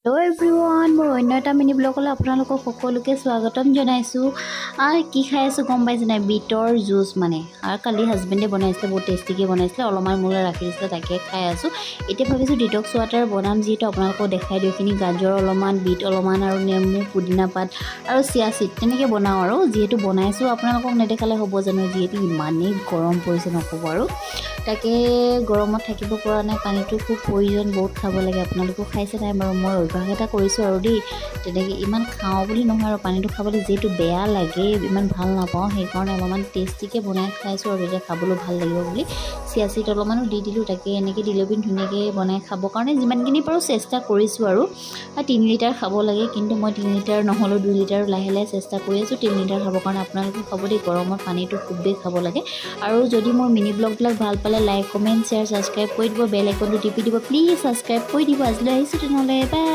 Hello' everyone, মোৰ অন্য এটা মিনি ব্লগলৈ আপোনালোকক সকলোকে স্বাগতম জনাইছোঁ। কি খাই আছোঁ গম পাইছে নাই? বিটৰ জুচ মানে। আৰু কালি হাজবেণ্ডে বনাইছিলে, বহুত টেষ্টিকৈ বনাইছিলে, অলপমান মোলৈ ৰাখি দিছিলে, তাকে খাই আছোঁ। এতিয়া ভাবিছোঁ ডিটক্স ৱাটাৰ বনাম, যিহেতু আপোনালোকক দেখাই দিওঁ। এইখিনি গাজৰ অলপমান, বিট অলপমান আৰু নেমু, পুদিনা পাত আৰু চিয়া চিড তেনেকৈ বনাওঁ আৰু যিহেতু বনাইছোঁ। আপোনালোকক নেদেখালে হ'ব জানো, যিহেতু ইমানেই গৰম পৰিছে নক'ব আৰু। তাকে গৰমত থাকিব পৰা নাই, পানীটো খুব প্ৰয়োজন, বহুত খাব লাগে। আপোনালোকেও খাইছে নাই বাৰু? মই অভ্যাস এটা কৰিছোঁ আৰু দেই, তেনেকৈ ইমান খাওঁ বুলি নহয় আৰু পানীটো খাবলৈ যিহেতু বেয়া লাগে, ইমান ভাল নাপাওঁ, সেইকাৰণে অলপমান টেষ্টিকৈ বনাই খাইছোঁ আৰু তেতিয়া খাবলৈ ভাল লাগিব বুলি। চিয়া চিড অলপমানো দি দিলোঁ, তাকে এনেকৈ দিলৈ পিনি ধুনীয়াকৈ বনাই খাবৰ কাৰণে যিমানখিনি পাৰোঁ চেষ্টা কৰিছোঁ আৰু। 3 লিটাৰ খাব লাগে, কিন্তু মই 3 লিটাৰ নহ'লেও 2 লিটাৰ লাহে লাহে চেষ্টা কৰি আছোঁ 3 লিটাৰ খাবৰ কাৰণে। আপোনালোকেও খাব দেই, গৰমত পানীটো খুবেই খাব লাগে। আৰু যদি মোৰ মিনি ব্লগবিলাক ভাল পালে লাইক, কমেণ্ট, শ্বেয়াৰ, ছাবস্ক্ৰাইব কৰি দিব, বেল আইকনটো টিপি দিব, প্লিজ ছাবস্ক্ৰাইব কৰি দিব। আজিলৈ আহিছোঁ তেনেহ'লে, বাই।